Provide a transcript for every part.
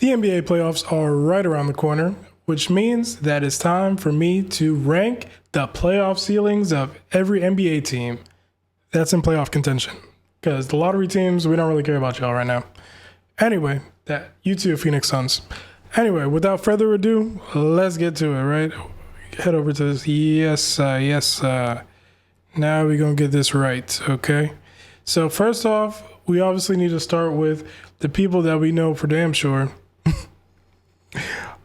The NBA playoffs are right around the corner, which means that it's time for me to rank the playoff ceilings of every NBA team that's in playoff contention. Because the lottery teams, we don't really care about y'all right now. Anyway, that you too, Phoenix Suns. Anyway, without further ado, let's get to it, right? Head over to this. Yes. Now we're going to get this right, okay? So first off, we obviously need to start with the people that we know for damn sure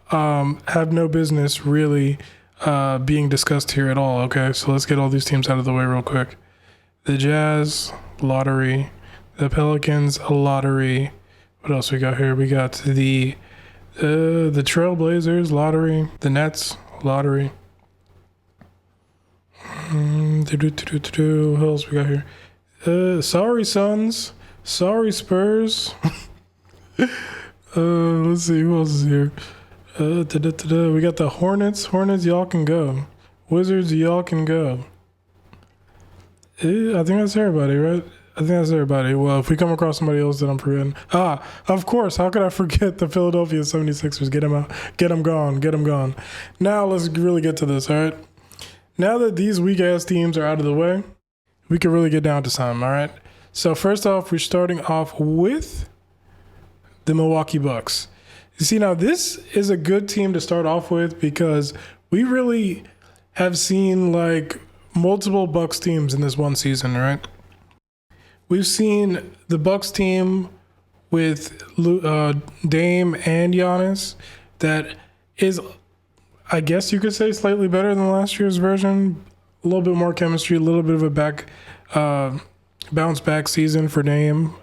have no business really being discussed here at all, okay? So let's get all these teams out of the way real quick. The Jazz, lottery. The Pelicans, lottery. What else we got here? We got the Trailblazers, lottery. The Nets, lottery. What else we got here? Sorry, Suns. Sorry, Spurs. Let's see, who else is here? We got the Hornets. Hornets, y'all can go. Wizards, y'all can go. I think that's everybody, right? I think that's everybody. Well, if we come across somebody else that I'm forgetting. Of course. How could I forget the Philadelphia 76ers? Get them out. Get them gone. Get them gone. Now let's really get to this, all right? Now that these weak-ass teams are out of the way, we can really get down to some, all right? So first off, we're starting off with the Milwaukee Bucks. You see, now this is a good team to start off with because we really have seen like multiple Bucks teams in this one season, right? We've seen the Bucks team with Dame and Giannis that is, I guess you could say, slightly better than last year's version. A little bit more chemistry, a little bit of a bounce back season for Dame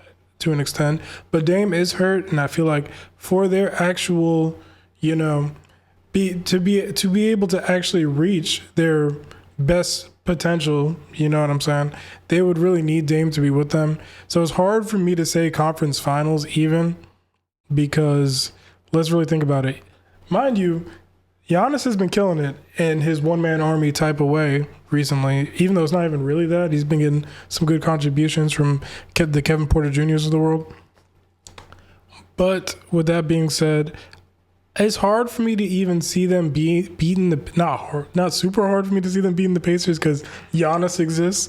to an extent. But Dame is hurt, and I feel like for their actual, to be able to actually reach their best potential, you know what I'm saying? They would really need Dame to be with them. So it's hard for me to say conference finals even because let's really think about it. Mind you, Giannis has been killing it in his one-man army type of way recently, even though it's not even really that. He's been getting some good contributions from the Kevin Porter Jr.'s of the world. But with that being said, it's hard for me to even see them beating not super hard for me to see them beating the Pacers because Giannis exists,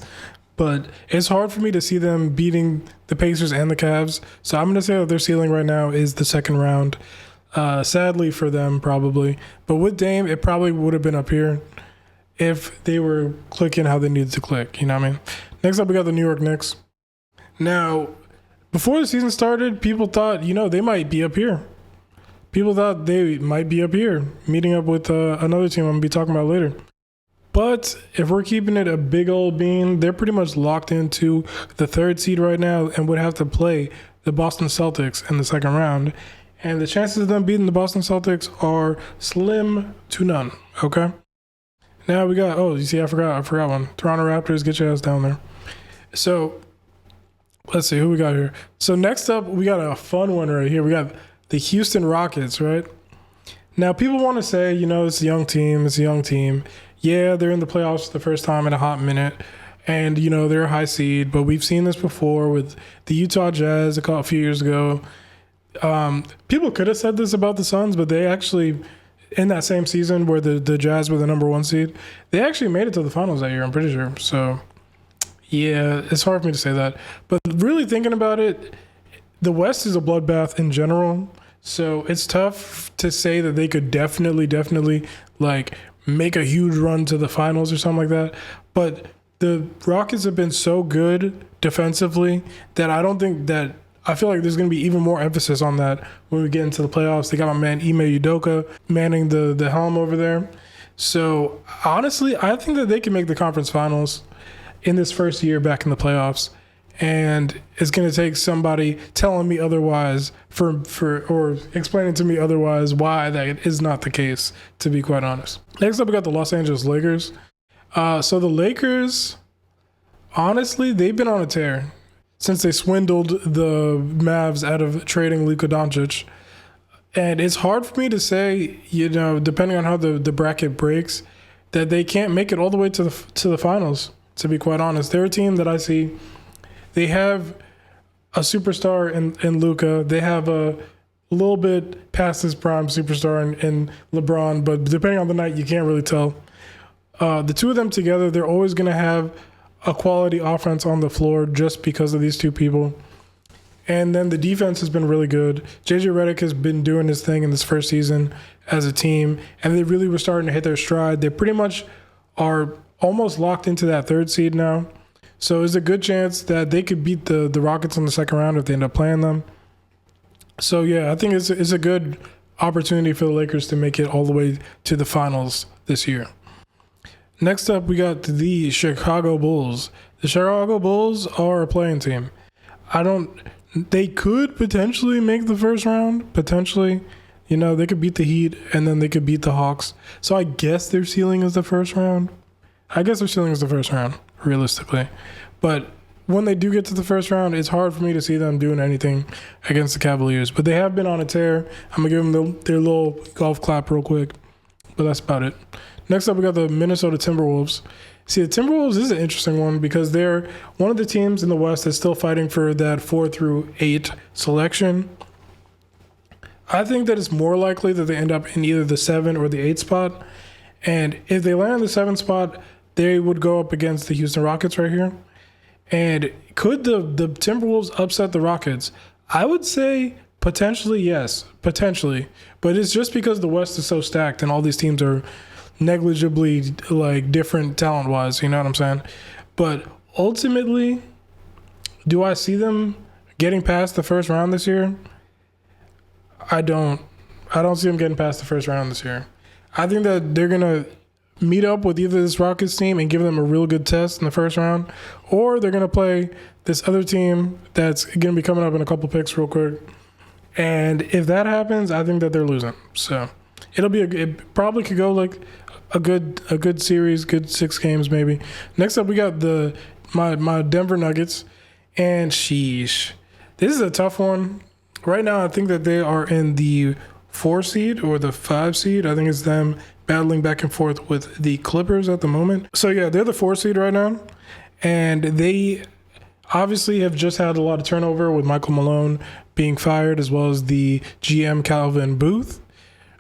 but it's hard for me to see them beating the Pacers and the Cavs. So I'm going to say that their ceiling right now is the second round. Sadly for them, probably. But with Dame, it probably would have been up here if they were clicking how they needed to click. You know what I mean? Next up, we got the New York Knicks. Now, before the season started, people thought, they might be up here. People thought they might be up here, meeting up with another team I'm going to be talking about later. But if we're keeping it a big old bean, they're pretty much locked into the third seed right now and would have to play the Boston Celtics in the second round. And the chances of them beating the Boston Celtics are slim to none, okay? Now we got, I forgot one. Toronto Raptors, get your ass down there. So, let's see, who we got here? So next up, we got a fun one right here. We got the Houston Rockets, right? Now, people want to say, it's a young team. Yeah, they're in the playoffs for the first time in a hot minute. And, they're a high seed. But we've seen this before with the Utah Jazz a few years ago. People could have said this about the Suns, but they actually, in that same season where the Jazz were the number one seed, they actually made it to the finals that year, I'm pretty sure. So, yeah, it's hard for me to say that. But really thinking about it, the West is a bloodbath in general. So it's tough to say that they could definitely like make a huge run to the finals or something like that. But the Rockets have been so good defensively that I feel like there's going to be even more emphasis on that when we get into the playoffs. They got my man Ime Udoka manning the helm over there. So honestly, I think that they can make the conference finals in this first year back in the playoffs. And it's going to take somebody telling me otherwise or explaining to me otherwise why that is not the case, to be quite honest. Next up, we got the Los Angeles Lakers. So the Lakers, honestly, they've been on a tear since they swindled the Mavs out of trading Luka Doncic. And it's hard for me to say, depending on how the bracket breaks, that they can't make it all the way to the finals, to be quite honest. They're a team that I see. They have a superstar in Luka. They have a a little bit past his prime superstar in LeBron, but depending on the night, you can't really tell. The two of them together, they're always going to have a quality offense on the floor just because of these two people. And then the defense has been really good. JJ Redick has been doing his thing in this first season as a team, and they really were starting to hit their stride. They pretty much are almost locked into that third seed now. So there's a good chance that they could beat the Rockets in the second round if they end up playing them. So, yeah, I think it's a good opportunity for the Lakers to make it all the way to the finals this year. Next up, we got the Chicago Bulls. The Chicago Bulls are a playing team. They could potentially make the first round, potentially. You know, they could beat the Heat, and then they could beat the Hawks. So I guess their ceiling is the first round. Realistically. But when they do get to the first round, it's hard for me to see them doing anything against the Cavaliers. But they have been on a tear. I'm going to give them their little golf clap real quick. But that's about it. Next up, we got the Minnesota Timberwolves. See, the Timberwolves is an interesting one because they're one of the teams in the West that's still fighting for that 4 through 8 selection. I think that it's more likely that they end up in either the 7 or the 8 spot. And if they land in the 7 spot, they would go up against the Houston Rockets right here. And could the Timberwolves upset the Rockets? I would say potentially yes, potentially. But it's just because the West is so stacked and all these teams are negligibly like different talent-wise, you know what I'm saying? But ultimately, do I see them getting past the first round this year? I don't see them getting past the first round this year. I think that they're going to meet up with either this Rockets team and give them a real good test in the first round, or they're going to play this other team that's going to be coming up in a couple picks real quick. And if that happens, I think that they're losing. So it probably could go like a good series, good 6 games maybe. Next up, we got my Denver Nuggets, and sheesh, this is a tough one. Right now, I think that they are in the 4 seed or the 5 seed. I think it's them battling back and forth with the Clippers at the moment. So yeah, they're the 4 seed right now, and they obviously have just had a lot of turnover with Michael Malone being fired, as well as the GM Calvin Booth.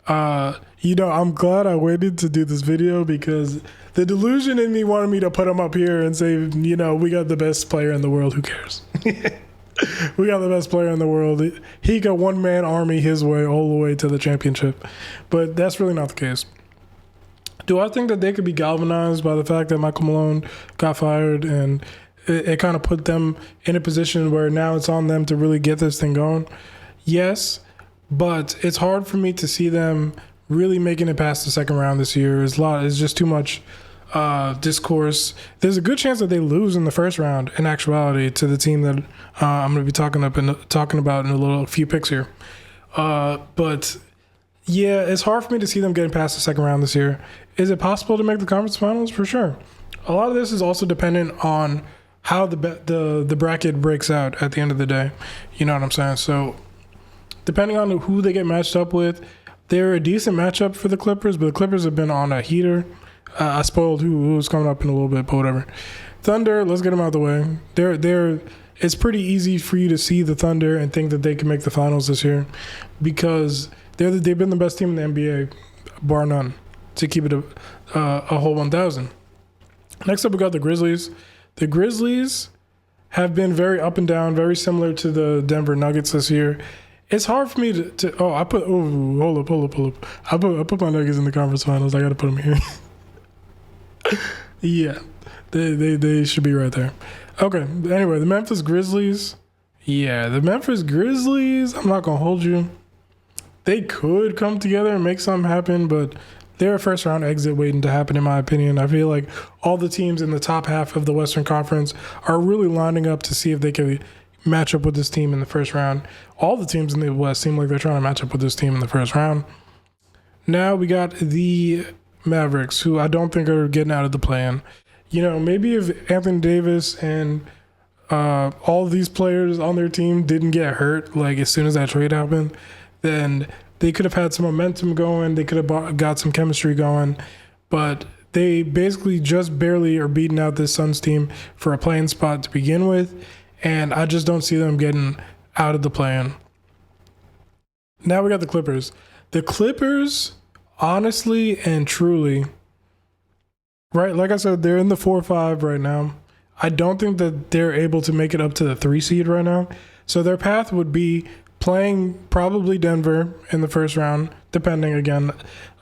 I'm glad I waited to do this video because the delusion in me wanted me to put him up here and say, we got the best player in the world. Who cares? We got the best player in the world. He got one-man army his way all the way to the championship. But that's really not the case. Do I think that they could be galvanized by the fact that Michael Malone got fired and it kind of put them in a position where now it's on them to really get this thing going? Yes, but it's hard for me to see them really making it past the second round this year. It's just too much discourse. There's a good chance that they lose in the first round in actuality to the team that I'm going to be talking about in a few picks here. But yeah, it's hard for me to see them getting past the second round this year. Is it possible to make the conference finals? For sure. A lot of this is also dependent on how the bracket breaks out at the end of the day. You know what I'm saying? So depending on who they get matched up with, they're a decent matchup for the Clippers, but the Clippers have been on a heater. I spoiled who's coming up in a little bit, but whatever. Thunder, let's get them out of the way. It's pretty easy for you to see the Thunder and think that they can make the finals this year because they've been the best team in the NBA, bar none, to keep it a whole 1,000. Next up, we got the Grizzlies. The Grizzlies have been very up and down, very similar to the Denver Nuggets this year. It's hard for me to hold up. I put my Nuggets in the conference finals. I got to put them here. Yeah, they should be right there. Okay, anyway, the Memphis Grizzlies. Yeah, the Memphis Grizzlies, I'm not going to hold you. They could come together and make something happen, but they're a first-round exit waiting to happen, in my opinion. I feel like all the teams in the top half of the Western Conference are really lining up to see if they can match up with this team in the first round. All the teams in the West seem like they're trying to match up with this team in the first round. Now we got the Mavericks, who I don't think are getting out of the play-in. Maybe if Anthony Davis and all of these players on their team didn't get hurt, like as soon as that trade happened, then they could have had some momentum going. They could have got some chemistry going. But they basically just barely are beating out this Suns team for a play-in spot to begin with. And I just don't see them getting out of the play-in. Now we got the Clippers. The Clippers, honestly and truly, right? Like I said, they're in the 4-5 right now. I don't think that they're able to make it up to the 3 seed right now. So their path would be playing probably Denver in the first round, depending again.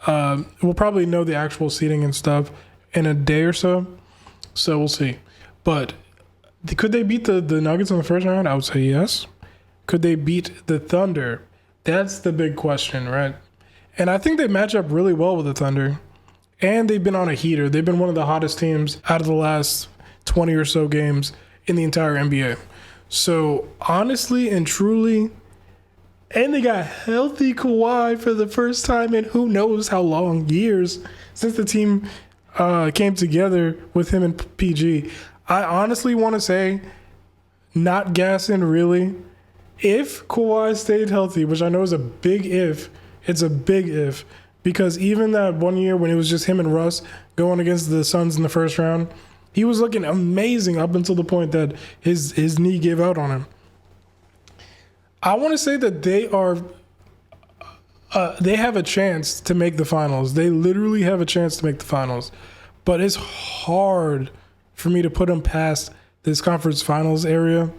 We'll probably know the actual seeding and stuff in a day or so. So we'll see. But could they beat the Nuggets in the first round? I would say yes. Could they beat the Thunder? That's the big question, right? And I think they match up really well with the Thunder. And they've been on a heater. They've been one of the hottest teams out of the last 20 or so games in the entire NBA. So honestly and truly, and they got healthy Kawhi for the first time in who knows how long, years, since the team came together with him and PG. I honestly want to say, not gassing really, if Kawhi stayed healthy, which I know is a big if, it's a big if, because even that one year when it was just him and Russ going against the Suns in the first round, he was looking amazing up until the point that his knee gave out on him. I want to say that they have a chance to make the finals. They literally have a chance to make the finals. But it's hard for me to put them past this conference finals area.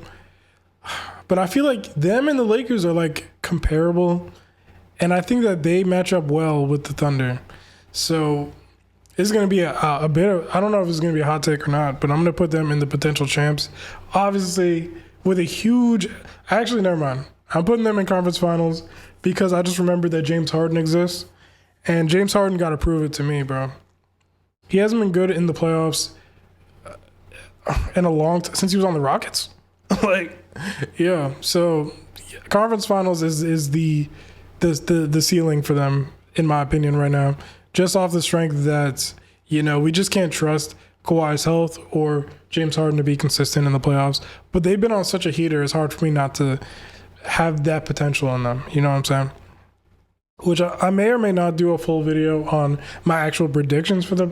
But I feel like them and the Lakers are like comparable. And I think that they match up well with the Thunder. So it's going to be a bit of, I don't know if it's going to be a hot take or not, but I'm going to put them in the potential champs. Obviously, with a huge, actually, never mind. I'm putting them in conference finals because I just remembered that James Harden exists. And James Harden got to prove it to me, bro. He hasn't been good in the playoffs in a long time, since he was on the Rockets. Yeah. So conference finals is the ceiling for them, in my opinion, right now. Just off the strength that, we just can't trust Kawhi's health or James Harden to be consistent in the playoffs. But they've been on such a heater, it's hard for me not to have that potential in them. You know what I'm saying? Which I may or may not do a full video on my actual predictions for the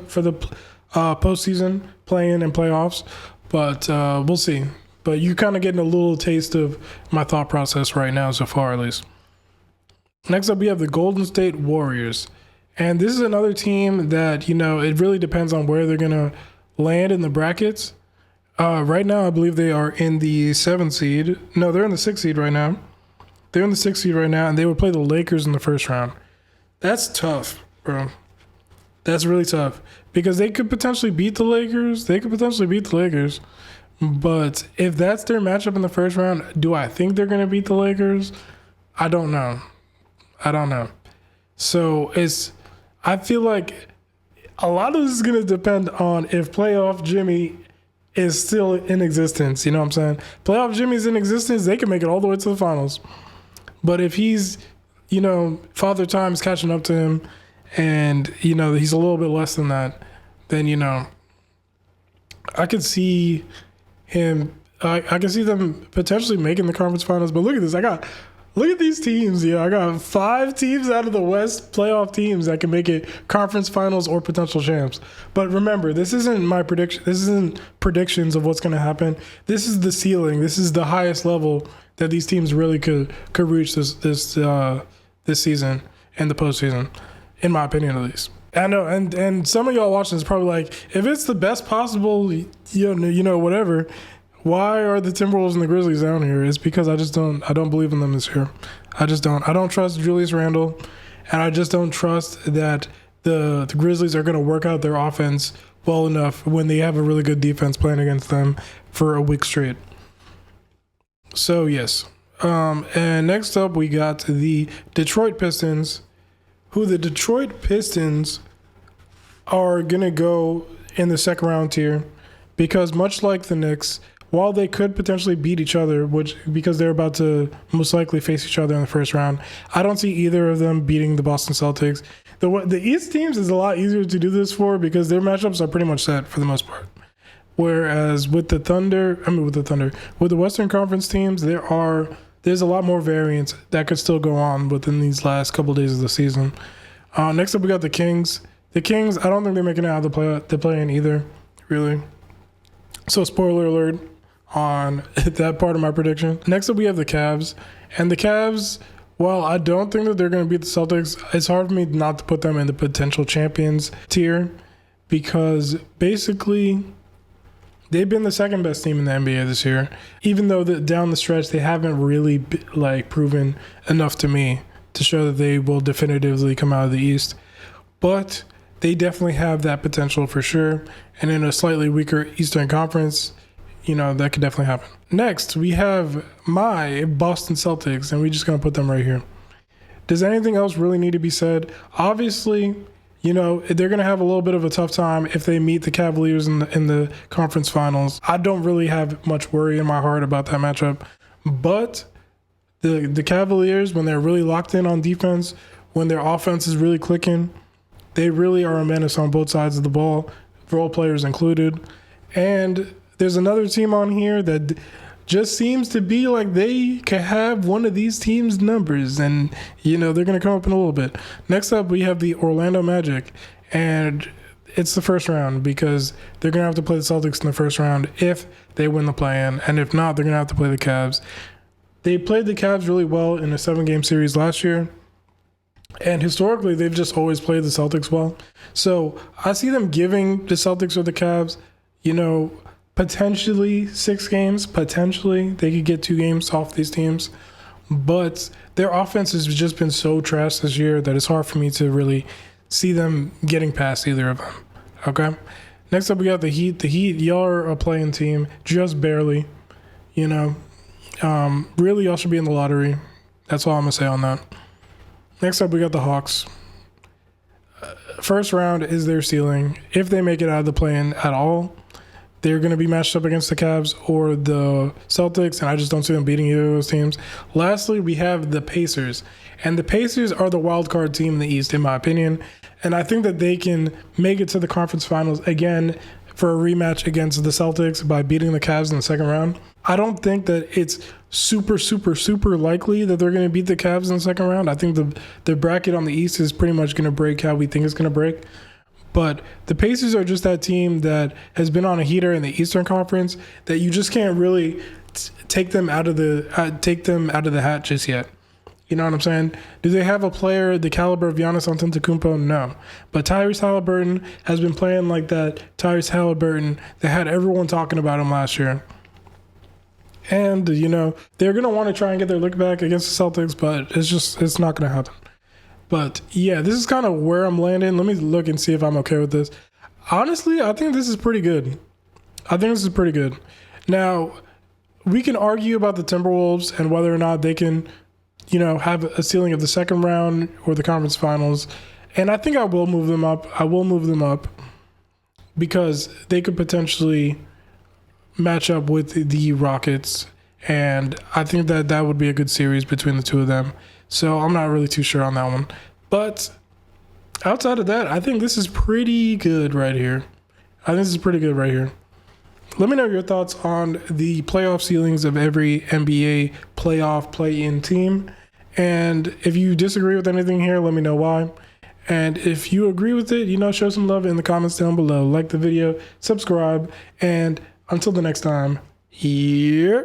postseason, play-in and playoffs. But we'll see. But you're kind of getting a little taste of my thought process right now so far, at least. Next up, we have the Golden State Warriors. And this is another team that, it really depends on where they're going to land in the brackets. Right now, I believe they are in the 7th seed. No, they're in the 6th seed right now. They're in the 6th seed right now, and they would play the Lakers in the first round. That's tough, bro. That's really tough. Because they could potentially beat the Lakers. But if that's their matchup in the first round, do I think they're going to beat the Lakers? I don't know. So I feel like a lot of this is going to depend on if playoff Jimmy is still in existence. You know what I'm saying? Playoff Jimmy's in existence, they can make it all the way to the finals. But if he's, Father Time's catching up to him and, he's a little bit less than that, then, I could see him, I can see them potentially making the conference finals. But look at this. Look at these teams. I got 5 teams out of the West, playoff teams that can make it conference finals or potential champs. But remember, this isn't my prediction. This isn't predictions of what's going to happen. This is the ceiling. This is the highest level that these teams really could reach this season and the postseason, in my opinion, at least. I know, and some of y'all watching is probably like, if it's the best possible, whatever. Why are the Timberwolves and the Grizzlies down here? It's because I don't believe in them this year. I just don't. I don't trust Julius Randle, and I just don't trust that the Grizzlies are going to work out their offense well enough when they have a really good defense playing against them for a week straight. So, yes. And next up, we got the Detroit Pistons, who the Detroit Pistons are going to go in the second round tier because much like the Knicks, while they could potentially beat each other, because they're about to most likely face each other in the first round, I don't see either of them beating the Boston Celtics. The East teams is a lot easier to do this for because their matchups are pretty much set for the most part. Whereas with the Western Conference teams, there's a lot more variance that could still go on within these last couple of days of the season. Next up, we got the Kings. The Kings, I don't think they're making it out of the play-in either, really. So spoiler alert on that part of my prediction. Next up, we have the Cavs. And the Cavs Well, I don't think that they're going to beat the Celtics. It's hard for me not to put them in the potential champions tier because basically they've been the second best team in the NBA this year. Even though down the stretch they haven't really proven enough to me to show that they will definitively come out of the East. But they definitely have that potential for sure. And in a slightly weaker Eastern Conference, that could definitely happen. Next, we have my Boston Celtics, and we're just going to put them right here. Does anything else really need to be said? Obviously, they're going to have a little bit of a tough time if they meet the Cavaliers in the conference finals. I don't really have much worry in my heart about that matchup. But the Cavaliers, when they're really locked in on defense, when their offense is really clicking, they really are a menace on both sides of the ball, role players included. And there's another team on here that just seems to be like they could have one of these teams' numbers, and they're going to come up in a little bit. Next up, we have the Orlando Magic, and it's the first round because they're going to have to play the Celtics in the first round if they win the play-in, and if not, they're going to have to play the Cavs. They played the Cavs really well in a 7-game series last year, and historically, they've just always played the Celtics well. So I see them giving the Celtics or the Cavs, potentially 6 games. Potentially, they could get 2 games off these teams. But their offense has just been so trash this year that it's hard for me to really see them getting past either of them. Okay? Next up, we got the Heat. The Heat, y'all are a playing team, just barely. Really, y'all should be in the lottery. That's all I'm going to say on that. Next up, we got the Hawks. First round is their ceiling. If they make it out of the play-in at all, they're going to be matched up against the Cavs or the Celtics, and I just don't see them beating either of those teams. Lastly, we have the Pacers, and the Pacers are the wild card team in the East, in my opinion, and I think that they can make it to the conference finals again for a rematch against the Celtics by beating the Cavs in the second round. I don't think that it's super, super, super likely that they're going to beat the Cavs in the second round. I think the bracket on the East is pretty much going to break how we think it's going to break. But the Pacers are just that team that has been on a heater in the Eastern Conference that you just can't really take them out of the hat just yet. You know what I'm saying? Do they have a player the caliber of Giannis Antetokounmpo? No. But Tyrese Halliburton has been playing like that Tyrese Halliburton that had everyone talking about him last year. And, they're going to want to try and get their look back against the Celtics, but it's not going to happen. But, yeah, this is kind of where I'm landing. Let me look and see if I'm okay with this. Honestly, I think this is pretty good. Now, we can argue about the Timberwolves and whether or not they can, have a ceiling of the second round or the conference finals. And I think I will move them up. Because they could potentially match up with the Rockets. And I think that would be a good series between the two of them. So I'm not really too sure on that one. But outside of that, I think this is pretty good right here. Let me know your thoughts on the playoff ceilings of every NBA playoff play-in team. And if you disagree with anything here, let me know why. And if you agree with it, show some love in the comments down below. Like the video, subscribe, and until the next time, yeah.